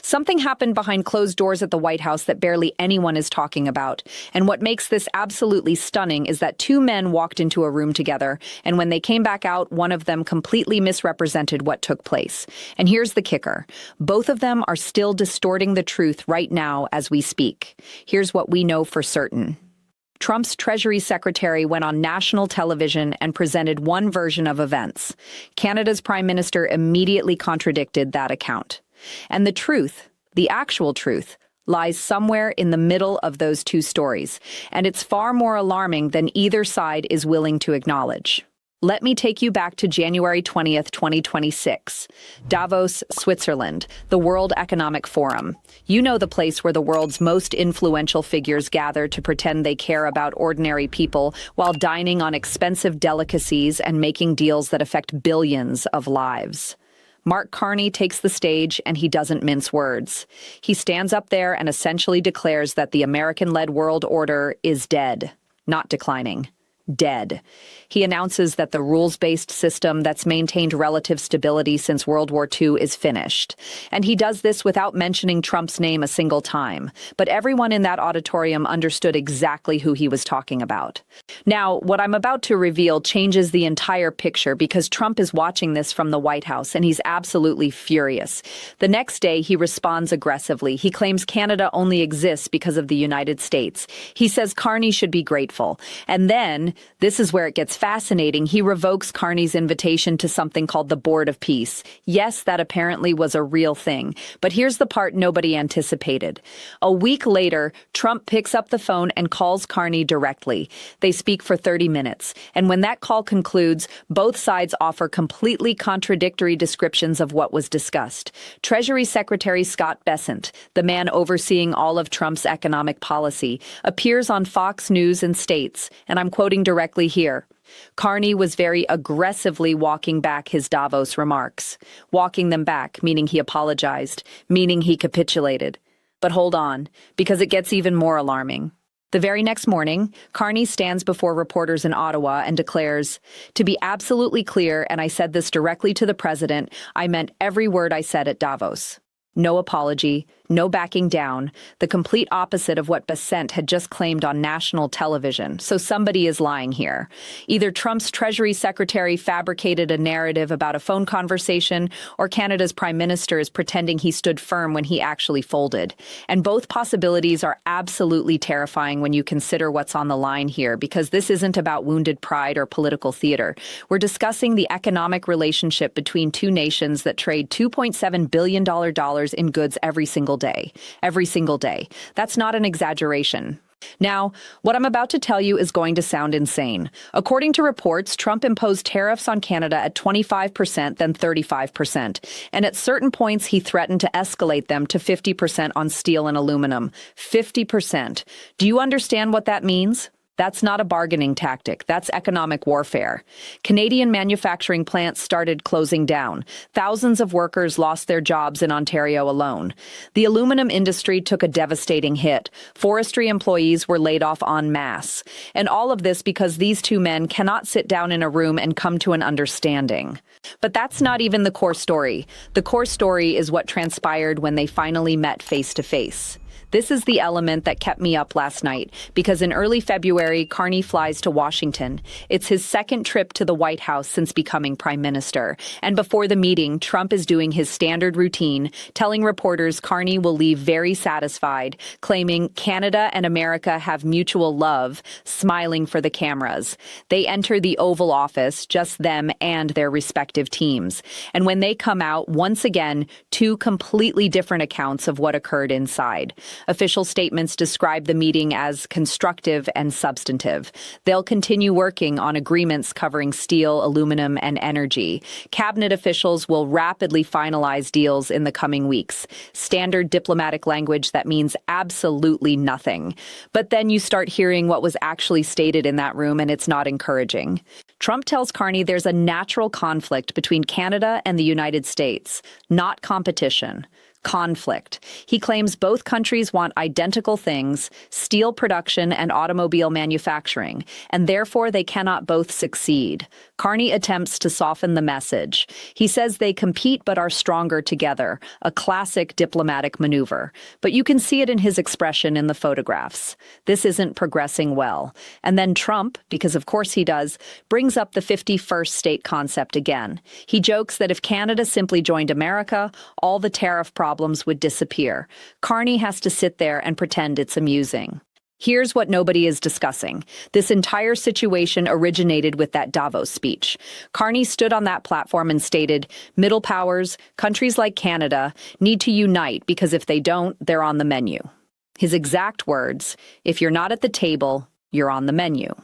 Something happened behind closed doors at the White House that barely anyone is talking about. And what makes this absolutely stunning is that two men walked into a room together, and when they came back out, one of them completely misrepresented what took place. And here's the kicker. Both of them are still distorting the truth right now as we speak. Here's what we know for certain. Trump's Treasury Secretary went on national television and presented one version of events. Canada's Prime Minister immediately contradicted that account. And the truth, the actual truth, lies somewhere in the middle of those two stories, and it's far more alarming than either side is willing to acknowledge. Let me take you back to January 20th, 2026. Davos, Switzerland, the World Economic Forum. You know, the place where the world's most influential figures gather to pretend they care about ordinary people while dining on expensive delicacies and making deals that affect billions of lives. Trump-Carney takes the stage, and he doesn't mince words. He stands up there and essentially declares that the American-led world order is dead, not declining. Dead. He announces that the rules-based system that's maintained relative stability since World War II is finished. And he does this without mentioning Trump's name a single time. But everyone in that auditorium understood exactly who he was talking about. Now, what I'm about to reveal changes the entire picture because Trump is watching this from the White House, and he's absolutely furious. The next day, he responds aggressively. He claims Canada only exists because of the United States. He says Carney should be grateful. And then, this is where it gets fascinating, he revokes Carney's invitation to something called the Board of Peace. Yes, that apparently was a real thing. But here's the part nobody anticipated. A week later, Trump picks up the phone and calls Carney directly. They speak for 30 minutes. And when that call concludes, both sides offer completely contradictory descriptions of what was discussed. Treasury Secretary Scott Bessent, the man overseeing all of Trump's economic policy, appears on Fox News and states, and I'm quoting directly here, Carney was very aggressively walking back his Davos remarks. Walking them back, meaning he apologized, meaning he capitulated. But hold on, because it gets even more alarming. The very next morning, Carney stands before reporters in Ottawa and declares, "To be absolutely clear, and I said this directly to the president, I meant every word I said at Davos." No apology, no backing down, the complete opposite of what Bessent had just claimed on national television. So somebody is lying here. Either Trump's Treasury Secretary fabricated a narrative about a phone conversation, or Canada's Prime Minister is pretending he stood firm when he actually folded. And both possibilities are absolutely terrifying when you consider what's on the line here, because this isn't about wounded pride or political theater. We're discussing the economic relationship between two nations that trade $2.7 billion in goods every single day. Every single day. That's not an exaggeration. Now, what I'm about to tell you is going to sound insane. According to reports, Trump imposed tariffs on Canada at 25%, then 35%. And at certain points, he threatened to escalate them to 50% on steel and aluminum. 50%. Do you understand what that means? That's not a bargaining tactic. That's economic warfare. Canadian manufacturing plants started closing down. Thousands of workers lost their jobs in Ontario alone. The aluminum industry took a devastating hit. Forestry employees were laid off en masse. And all of this because these two men cannot sit down in a room and come to an understanding. But that's not even the core story. The core story is what transpired when they finally met face to face. This is the element that kept me up last night, because in early February, Carney flies to Washington. It's his second trip to the White House since becoming Prime Minister. And before the meeting, Trump is doing his standard routine, telling reporters Carney will leave very satisfied, claiming Canada and America have mutual love, smiling for the cameras. They enter the Oval Office, just them and their respective teams. And when they come out, once again, two completely different accounts of what occurred inside. Official statements describe the meeting as constructive and substantive. They'll continue working on agreements covering steel, aluminum, and energy. Cabinet officials will rapidly finalize deals in the coming weeks. Standard diplomatic language that means absolutely nothing. But then you start hearing what was actually stated in that room, and it's not encouraging. Trump tells Carney there's a natural conflict between Canada and the United States, not competition. conflict. He claims both countries want identical things, steel production and automobile manufacturing, and therefore they cannot both succeed. Carney attempts to soften the message. He says they compete but are stronger together, a classic diplomatic maneuver. But you can see it in his expression in the photographs. This isn't progressing well. And then Trump, because of course he does, brings up the 51st state concept again. He jokes that if Canada simply joined America, all the tariff problems would disappear. Carney has to sit there and pretend it's amusing. Here's what nobody is discussing. This entire situation originated with that Davos speech. Carney stood on that platform and stated, middle powers, countries like Canada, need to unite because if they don't, they're on the menu. His exact words, if you're not at the table, you're on the menu.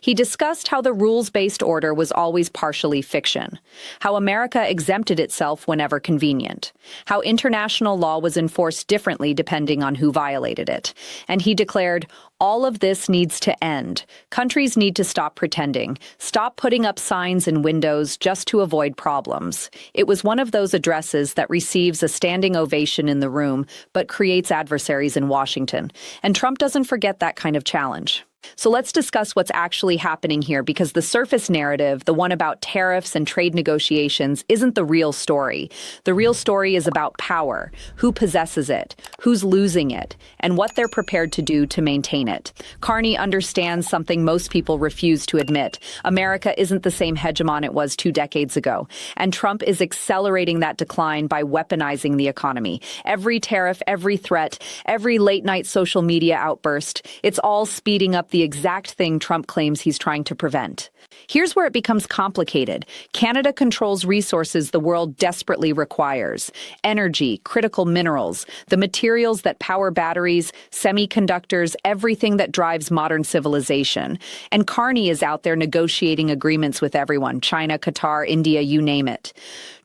He discussed how the rules-based order was always partially fiction, how America exempted itself whenever convenient, how international law was enforced differently depending on who violated it, and he declared, all of this needs to end. Countries need to stop pretending, stop putting up signs in windows just to avoid problems. It was one of those addresses that receives a standing ovation in the room, but creates adversaries in Washington. And Trump doesn't forget that kind of challenge. So let's discuss what's actually happening here, because the surface narrative, the one about tariffs and trade negotiations, isn't the real story. The real story is about power, who possesses it, who's losing it, and what they're prepared to do to maintain it. Carney understands something most people refuse to admit. America isn't the same hegemon it was 2 decades ago, and Trump is accelerating that decline by weaponizing the economy. Every tariff, every threat, every late-night social media outburst, it's all speeding up the exact thing Trump claims he's trying to prevent. Here's where it becomes complicated. Canada controls resources the world desperately requires: energy, critical minerals, the materials that power batteries, semiconductors, everything that drives modern civilization. And Carney is out there negotiating agreements with everyone: China, Qatar, India, you name it.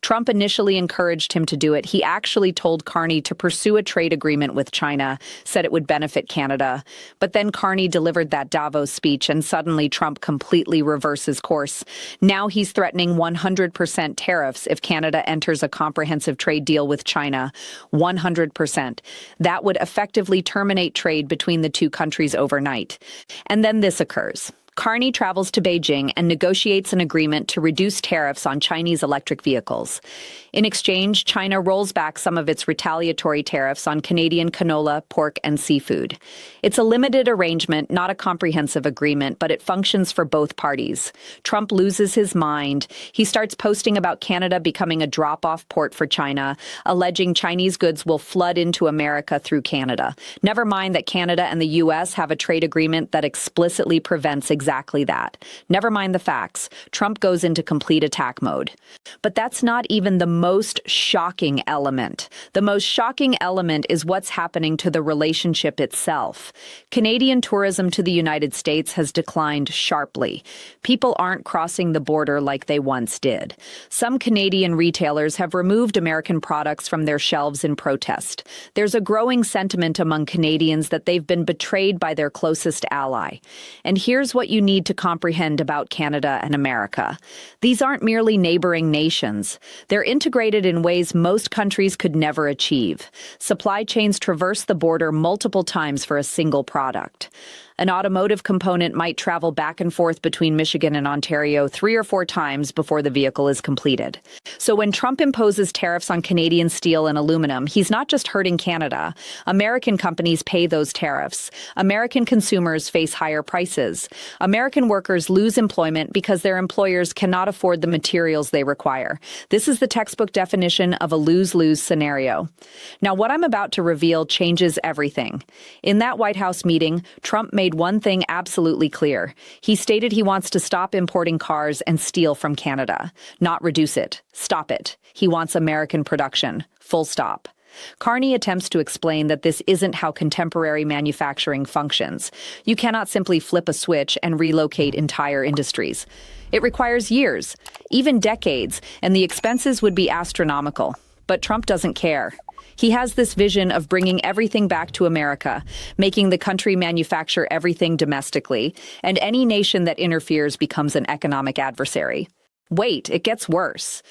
Trump initially encouraged him to do it. He actually told Carney to pursue a trade agreement with China, said it would benefit Canada. But then Carney delivered that Davos speech, and suddenly Trump completely reverses course. Now he's threatening 100% tariffs if Canada enters a comprehensive trade deal with China. 100%. That would effectively terminate trade between the two countries overnight. And then this occurs. Carney travels to Beijing and negotiates an agreement to reduce tariffs on Chinese electric vehicles. In exchange, China rolls back some of its retaliatory tariffs on Canadian canola, pork, and seafood. It's a limited arrangement, not a comprehensive agreement, but it functions for both parties. Trump loses his mind. He starts posting about Canada becoming a drop-off port for China, alleging Chinese goods will flood into America through Canada. Never mind that Canada and the U.S. have a trade agreement that explicitly prevents exactly that. Never mind the facts. Trump goes into complete attack mode. But that's not even the most shocking element. The most shocking element is what's happening to the relationship itself. Canadian tourism to the United States has declined sharply. People aren't crossing the border like they once did. Some Canadian retailers have removed American products from their shelves in protest. There's a growing sentiment among Canadians that they've been betrayed by their closest ally. And here's what you need to comprehend about Canada and America. These aren't merely neighboring nations. They're integrated in ways most countries could never achieve. Supply chains traverse the border multiple times for a single product. An automotive component might travel back and forth between Michigan and Ontario 3 or 4 times before the vehicle is completed. So when Trump imposes tariffs on Canadian steel and aluminum, he's not just hurting Canada. American companies pay those tariffs. American consumers face higher prices. American workers lose employment because their employers cannot afford the materials they require. This is the textbook definition of a lose-lose scenario. Now, what I'm about to reveal changes everything. In that White House meeting, Trump made one thing absolutely clear. He stated he wants to stop importing cars and steel from Canada. Not reduce it. Stop it. He wants American production. Full stop. Carney attempts to explain that this isn't how contemporary manufacturing functions. You cannot simply flip a switch and relocate entire industries. It requires years, even decades, and the expenses would be astronomical. But Trump doesn't care. He has this vision of bringing everything back to America, making the country manufacture everything domestically, and any nation that interferes becomes an economic adversary. Wait, it gets worse.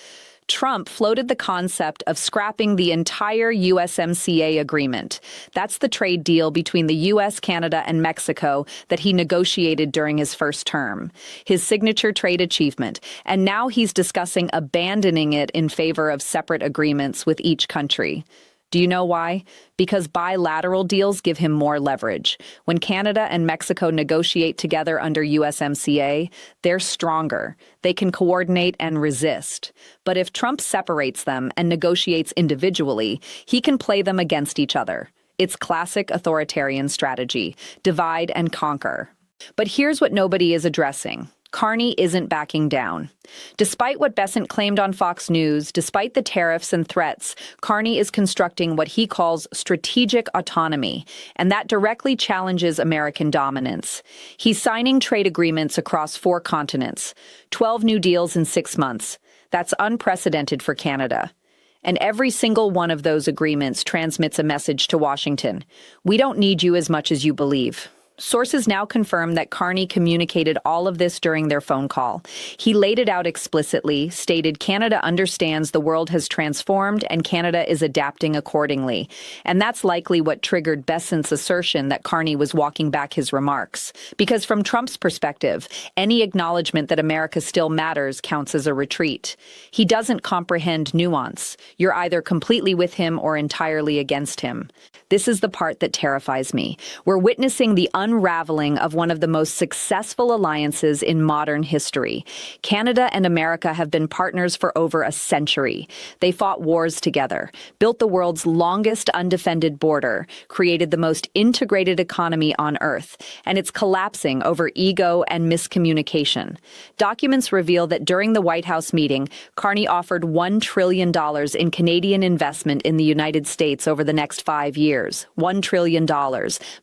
Trump floated the concept of scrapping the entire USMCA agreement. That's the trade deal between the U.S., Canada, and Mexico that he negotiated during his first term, his signature trade achievement, and now he's discussing abandoning it in favor of separate agreements with each country. Do you know why? Because bilateral deals give him more leverage. When Canada and Mexico negotiate together under USMCA, they're stronger. They can coordinate and resist. But if Trump separates them and negotiates individually, he can play them against each other. It's classic authoritarian strategy: divide and conquer. But here's what nobody is addressing. Carney isn't backing down. Despite what Bessent claimed on Fox News, despite the tariffs and threats, Carney is constructing what he calls strategic autonomy, and that directly challenges American dominance. He's signing trade agreements across 4 continents, 12 new deals in 6 months. That's unprecedented for Canada. And every single one of those agreements transmits a message to Washington. We don't need you as much as you believe. Sources now confirm that Carney communicated all of this during their phone call. He laid it out explicitly, stated Canada understands the world has transformed and Canada is adapting accordingly. And that's likely what triggered Bessent's assertion that Carney was walking back his remarks. Because from Trump's perspective, any acknowledgement that America still matters counts as a retreat. He doesn't comprehend nuance. You're either completely with him or entirely against him. This is the part that terrifies me. We're witnessing the unraveling of one of the most successful alliances in modern history. Canada and America have been partners for over a century. They fought wars together, built the world's longest undefended border, created the most integrated economy on Earth, and it's collapsing over ego and miscommunication. Documents reveal that during the White House meeting, Carney offered $1 trillion in Canadian investment in the United States over the next 5 years. $1 trillion.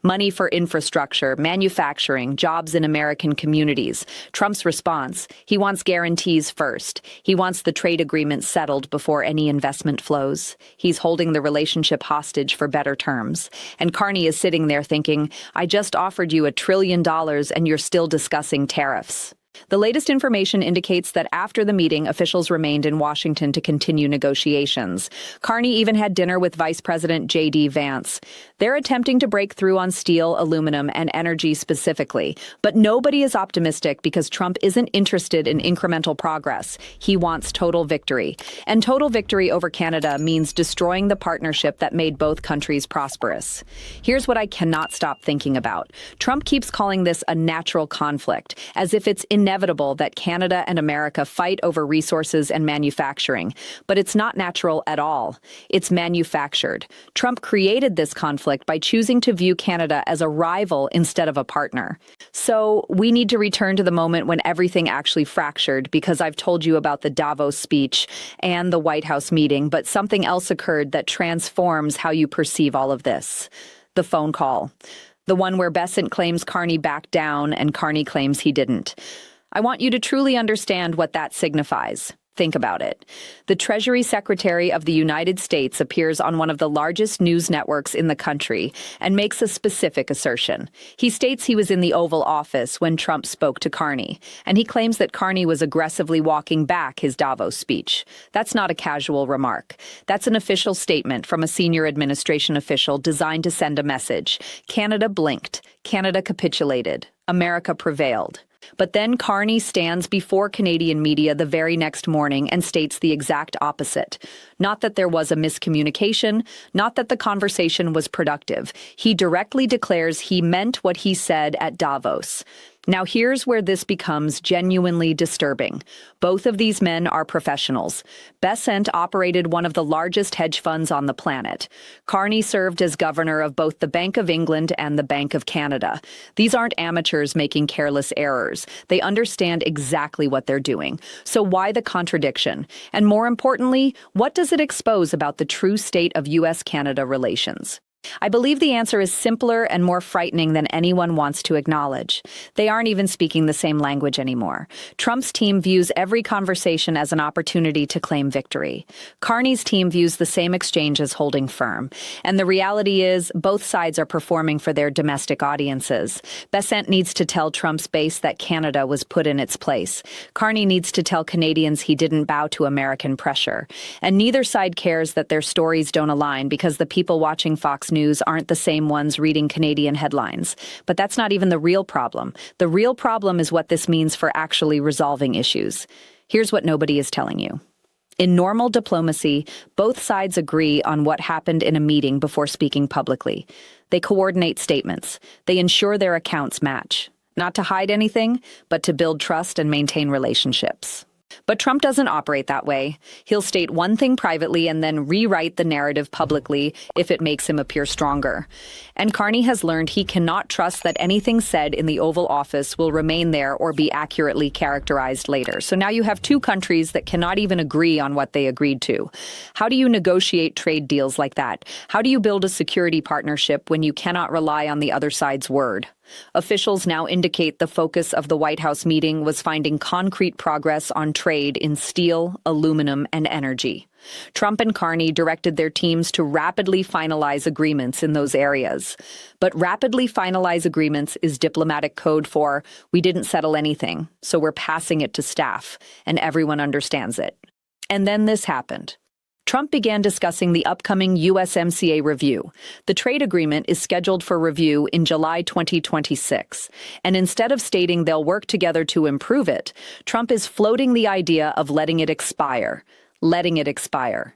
Money for infrastructure, manufacturing, jobs in American communities. Trump's response: he wants guarantees first. He wants the trade agreement settled before any investment flows. He's holding the relationship hostage for better terms. And Carney is sitting there thinking, I just offered you $1 trillion and you're still discussing tariffs. The latest information indicates that after the meeting, officials remained in Washington to continue negotiations. Carney even had dinner with Vice President J.D. Vance. They're attempting to break through on steel, aluminum, and energy specifically. But nobody is optimistic because Trump isn't interested in incremental progress. He wants total victory. And total victory over Canada means destroying the partnership that made both countries prosperous. Here's what I cannot stop thinking about. Trump keeps calling this a natural conflict, as if it's inevitable that Canada and America fight over resources and manufacturing. But it's not natural at all. It's manufactured. Trump created this conflict by choosing to view Canada as a rival instead of a partner. So we need to return to the moment when everything actually fractured, because I've told you about the Davos speech and the White House meeting, but something else occurred that transforms how you perceive all of this. The phone call. The one where Bessent claims Carney backed down and Carney claims he didn't. I want you to truly understand what that signifies. Think about it. The Treasury Secretary of the United States appears on one of the largest news networks in the country and makes a specific assertion. He states he was in the Oval Office when Trump spoke to Carney, and he claims that Carney was aggressively walking back his Davos speech. That's not a casual remark. That's an official statement from a senior administration official designed to send a message. Canada blinked. Canada capitulated. America prevailed. But then Carney stands before Canadian media the very next morning and states the exact opposite. Not that there was a miscommunication, not that the conversation was productive. He directly declares he meant what he said at Davos. Now here's where this becomes genuinely disturbing. Both of these men are professionals. Bessent operated one of the largest hedge funds on the planet. Carney served as governor of both the Bank of England and the Bank of Canada. These aren't amateurs making careless errors. They understand exactly what they're doing. So why the contradiction? And more importantly, what does it expose about the true state of U.S.-Canada relations? I believe the answer is simpler and more frightening than anyone wants to acknowledge. They aren't even speaking the same language anymore. Trump's team views every conversation as an opportunity to claim victory. Carney's team views the same exchange as holding firm. And the reality is, both sides are performing for their domestic audiences. Bessent needs to tell Trump's base that Canada was put in its place. Carney needs to tell Canadians he didn't bow to American pressure. And neither side cares that their stories don't align because the people watching Fox News aren't the same ones reading Canadian headlines. But that's not even the real problem. The real problem is what this means for actually resolving issues. Here's what nobody is telling you. In normal diplomacy, both sides agree on what happened in a meeting before speaking publicly. They coordinate statements. They ensure their accounts match. Not to hide anything, but to build trust and maintain relationships. But Trump doesn't operate that way. He'll state one thing privately and then rewrite the narrative publicly if it makes him appear stronger. And Carney has learned he cannot trust that anything said in the Oval Office will remain there or be accurately characterized later. So now you have two countries that cannot even agree on what they agreed to. How do you negotiate trade deals like that? How do you build a security partnership when you cannot rely on the other side's word? Officials now indicate the focus of the White House meeting was finding concrete progress on trade in steel, aluminum, and energy. Trump and Carney directed their teams to rapidly finalize agreements in those areas. But rapidly finalize agreements is diplomatic code for, we didn't settle anything, so we're passing it to staff, and everyone understands it. And then this happened. Trump began discussing the upcoming USMCA review. The trade agreement is scheduled for review in July 2026. And instead of stating they'll work together to improve it, Trump is floating the idea of letting it expire. Letting it expire.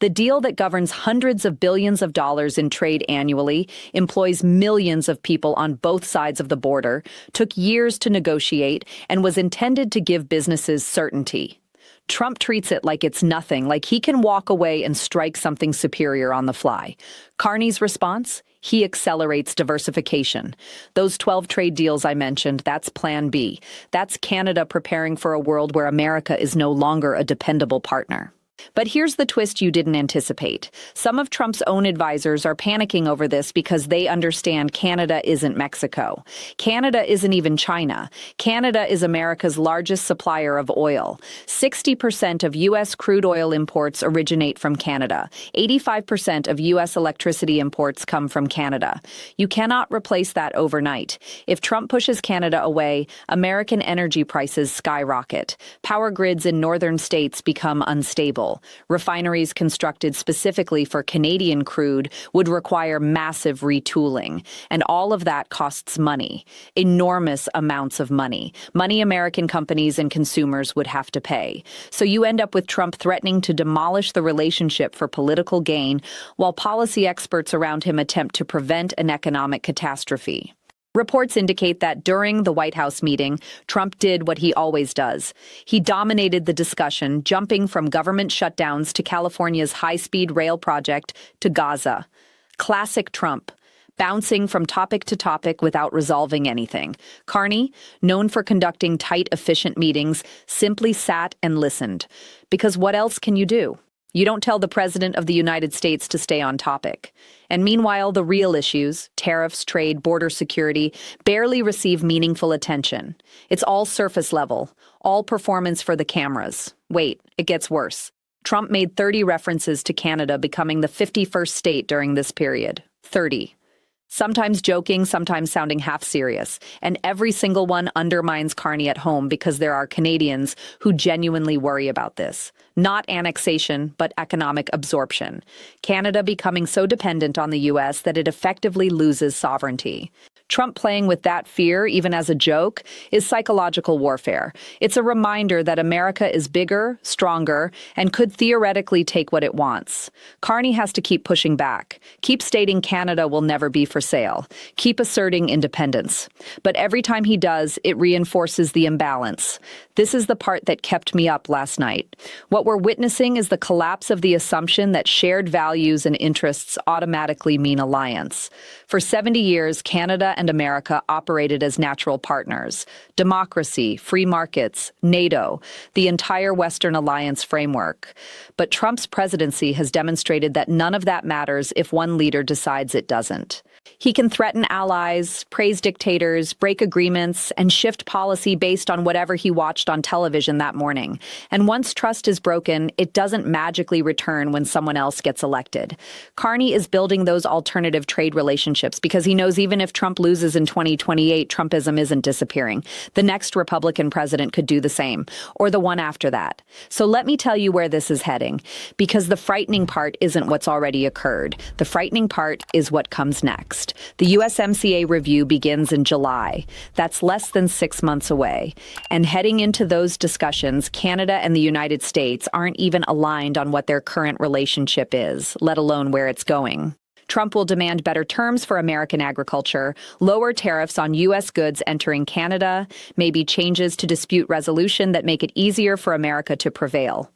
The deal that governs hundreds of billions of dollars in trade annually, employs millions of people on both sides of the border, took years to negotiate, and was intended to give businesses certainty. Trump treats it like it's nothing, like he can walk away and strike something superior on the fly. Carney's response? He accelerates diversification. Those 12 trade deals I mentioned, that's Plan B. That's Canada preparing for a world where America is no longer a dependable partner. But here's the twist you didn't anticipate. Some of Trump's own advisors are panicking over this because they understand Canada isn't Mexico. Canada isn't even China. Canada is America's largest supplier of oil. 60% of U.S. crude oil imports originate from Canada. 85% of U.S. electricity imports come from Canada. You cannot replace that overnight. If Trump pushes Canada away, American energy prices skyrocket. Power grids in northern states become unstable. Refineries constructed specifically for Canadian crude would require massive retooling, and all of that costs money, enormous amounts of money, money American companies and consumers would have to pay. So you end up with Trump threatening to demolish the relationship for political gain, while policy experts around him attempt to prevent an economic catastrophe. Reports indicate that during the White House meeting, Trump did what he always does. He dominated the discussion, jumping from government shutdowns to California's high-speed rail project to Gaza. Classic Trump, bouncing from topic to topic without resolving anything. Carney, known for conducting tight, efficient meetings, simply sat and listened. Because what else can you do? You don't tell the President of the United States to stay on topic. And meanwhile, the real issues, tariffs, trade, border security, barely receive meaningful attention. It's all surface level, all performance for the cameras. Wait, it gets worse. Trump made 30 references to Canada becoming the 51st state during this period. 30. Sometimes joking, sometimes sounding half serious. And every single one undermines Carney at home because there are Canadians who genuinely worry about this. Not annexation, but economic absorption. Canada becoming so dependent on the U.S. that it effectively loses sovereignty. Trump playing with that fear, even as a joke, is psychological warfare. It's a reminder that America is bigger, stronger, and could theoretically take what it wants. Carney has to keep pushing back, keep stating Canada will never be for sale, keep asserting independence. But every time he does, it reinforces the imbalance. This is the part that kept me up last night. What we're witnessing is the collapse of the assumption that shared values and interests automatically mean alliance. For 70 years, Canada and America operated as natural partners. Democracy, free markets, NATO, the entire Western alliance framework. But Trump's presidency has demonstrated that none of that matters if one leader decides it doesn't. He can threaten allies, praise dictators, break agreements, and shift policy based on whatever he watched on television that morning. And once trust is broken, it doesn't magically return when someone else gets elected. Carney is building those alternative trade relationships because he knows even if Trump loses in 2028, Trumpism isn't disappearing. The next Republican president could do the same, or the one after that. So let me tell you where this is heading, because the frightening part isn't what's already occurred. The frightening part is what comes next. The USMCA review begins in July. That's less than 6 months away. And heading into those discussions, Canada and the United States aren't even aligned on what their current relationship is, let alone where it's going. Trump will demand better terms for American agriculture, lower tariffs on U.S. goods entering Canada, maybe changes to dispute resolution that make it easier for America to prevail.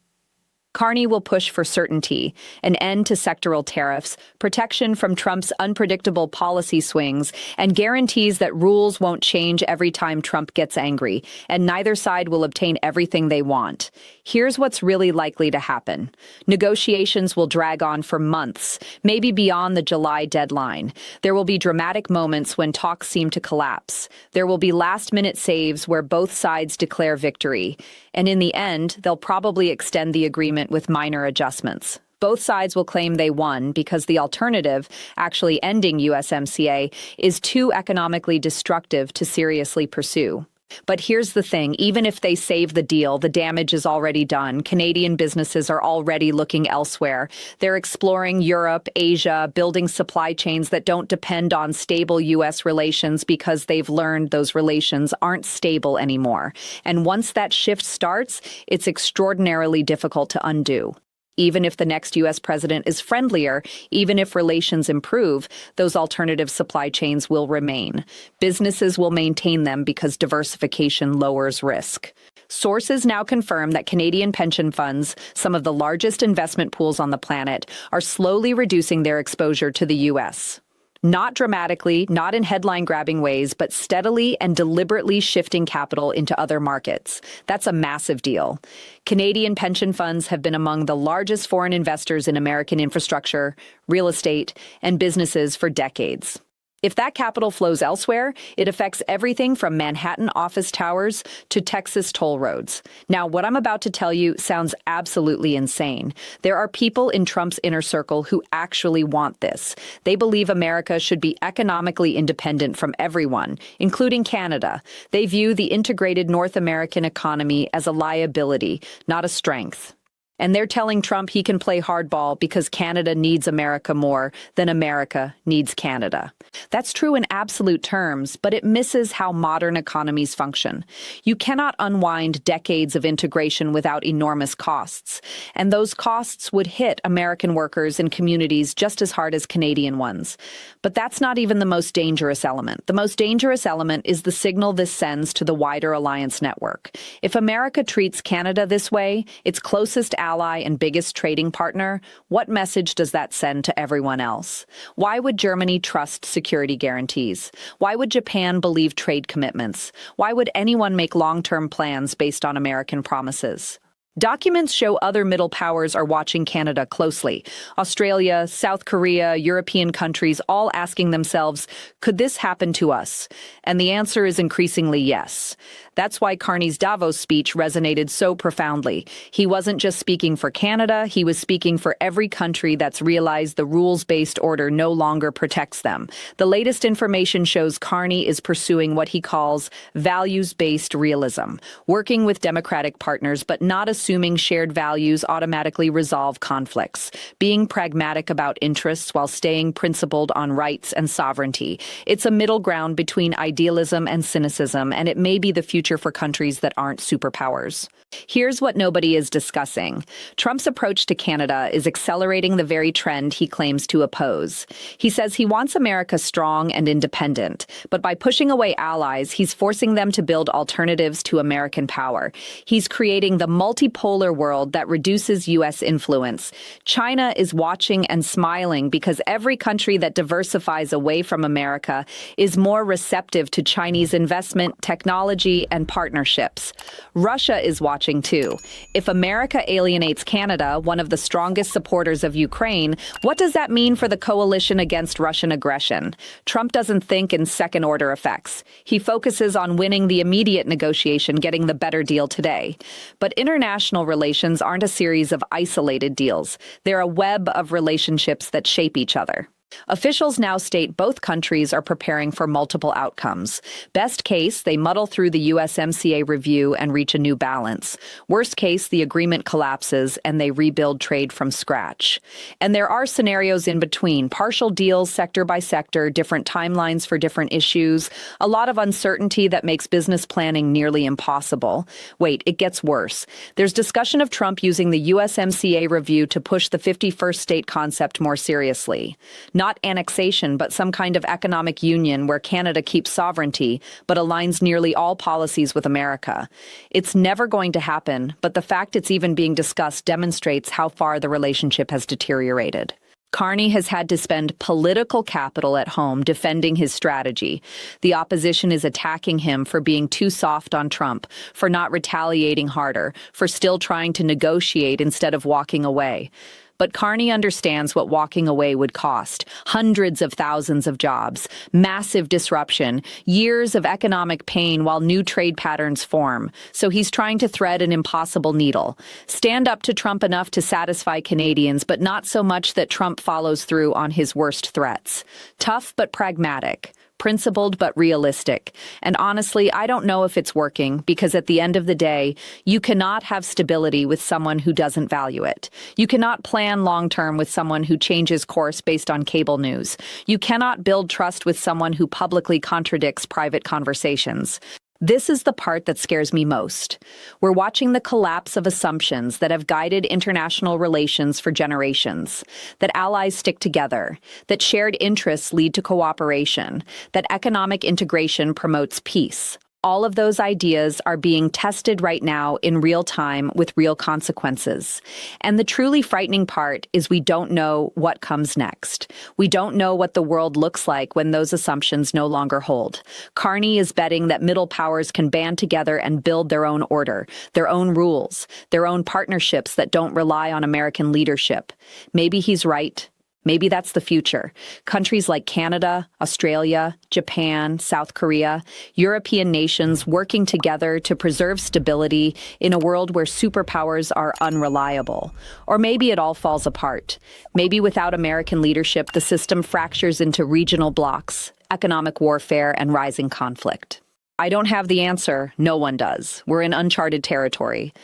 Carney will push for certainty, an end to sectoral tariffs, protection from Trump's unpredictable policy swings, and guarantees that rules won't change every time Trump gets angry, and neither side will obtain everything they want. Here's what's really likely to happen. Negotiations will drag on for months, maybe beyond the July deadline. There will be dramatic moments when talks seem to collapse. There will be last-minute saves where both sides declare victory. And in the end, they'll probably extend the agreement with minor adjustments. Both sides will claim they won because the alternative, actually ending USMCA, is too economically destructive to seriously pursue. But here's the thing, even if they save the deal, the damage is already done. Canadian businesses are already looking elsewhere. They're exploring Europe, Asia, building supply chains that don't depend on stable U.S. relations because they've learned those relations aren't stable anymore. And once that shift starts, it's extraordinarily difficult to undo. Even if the next U.S. president is friendlier, even if relations improve, those alternative supply chains will remain. Businesses will maintain them because diversification lowers risk. Sources now confirm that Canadian pension funds, some of the largest investment pools on the planet, are slowly reducing their exposure to the U.S. Not dramatically, not in headline-grabbing ways, but steadily and deliberately shifting capital into other markets. That's a massive deal. Canadian pension funds have been among the largest foreign investors in American infrastructure, real estate, and businesses for decades. If that capital flows elsewhere, it affects everything from Manhattan office towers to Texas toll roads. Now, what I'm about to tell you sounds absolutely insane. There are people in Trump's inner circle who actually want this. They believe America should be economically independent from everyone, including Canada. They view the integrated North American economy as a liability, not a strength. And they're telling Trump he can play hardball because Canada needs America more than America needs Canada. That's true in absolute terms, but it misses how modern economies function. You cannot unwind decades of integration without enormous costs, and those costs would hit American workers and communities just as hard as Canadian ones. But that's not even the most dangerous element. The most dangerous element is the signal this sends to the wider alliance network. If America treats Canada this way, its closest ally and biggest trading partner, what message does that send to everyone else? Why would Germany trust security guarantees? Why would Japan believe trade commitments? Why would anyone make long-term plans based on American promises? Documents show other middle powers are watching Canada closely. Australia, South Korea, European countries all asking themselves, could this happen to us? And the answer is increasingly yes. That's why Carney's Davos speech resonated so profoundly. He wasn't just speaking for Canada, he was speaking for every country that's realized the rules-based order no longer protects them. The latest information shows Carney is pursuing what he calls values-based realism, working with democratic partners but not assuming shared values automatically resolve conflicts, being pragmatic about interests while staying principled on rights and sovereignty. It's a middle ground between idealism and cynicism, and it may be the future for countries that aren't superpowers. Here's what nobody is discussing. Trump's approach to Canada is accelerating the very trend he claims to oppose. He says he wants America strong and independent, but by pushing away allies, he's forcing them to build alternatives to American power. He's creating the multipolar unipolar world that reduces U.S. influence. China is watching and smiling because every country that diversifies away from America is more receptive to Chinese investment, technology, and partnerships. Russia is watching too. If America alienates Canada, one of the strongest supporters of Ukraine, what does that mean for the coalition against Russian aggression? Trump doesn't think in second-order effects. He focuses on winning the immediate negotiation, getting the better deal today. But international relations aren't a series of isolated deals. They're a web of relationships that shape each other. Officials now state both countries are preparing for multiple outcomes. Best case, they muddle through the USMCA review and reach a new balance. Worst case, the agreement collapses and they rebuild trade from scratch. And there are scenarios in between, partial deals sector by sector, different timelines for different issues, a lot of uncertainty that makes business planning nearly impossible. Wait, it gets worse. There's discussion of Trump using the USMCA review to push the 51st state concept more seriously. Not annexation, but some kind of economic union where Canada keeps sovereignty, but aligns nearly all policies with America. It's never going to happen, but the fact it's even being discussed demonstrates how far the relationship has deteriorated. Carney has had to spend political capital at home defending his strategy. The opposition is attacking him for being too soft on Trump, for not retaliating harder, for still trying to negotiate instead of walking away. But Carney understands what walking away would cost. Hundreds of thousands of jobs, massive disruption, years of economic pain while new trade patterns form. So he's trying to thread an impossible needle. Stand up to Trump enough to satisfy Canadians, but not so much that Trump follows through on his worst threats. Tough but pragmatic. Principled but realistic. And honestly, I don't know if it's working because at the end of the day, you cannot have stability with someone who doesn't value it. You cannot plan long-term with someone who changes course based on cable news. You cannot build trust with someone who publicly contradicts private conversations. This is the part that scares me most. We're watching the collapse of assumptions that have guided international relations for generations, that allies stick together, that shared interests lead to cooperation, that economic integration promotes peace. All of those ideas are being tested right now in real time with real consequences. And the truly frightening part is we don't know what comes next. We don't know what the world looks like when those assumptions no longer hold. Carney is betting that middle powers can band together and build their own order, their own rules, their own partnerships that don't rely on American leadership. Maybe he's right. Maybe that's the future. Countries like Canada, Australia, Japan, South Korea, European nations working together to preserve stability in a world where superpowers are unreliable. Or maybe it all falls apart. Maybe without American leadership, the system fractures into regional blocs, economic warfare, and rising conflict. I don't have the answer. No one does. We're in uncharted territory.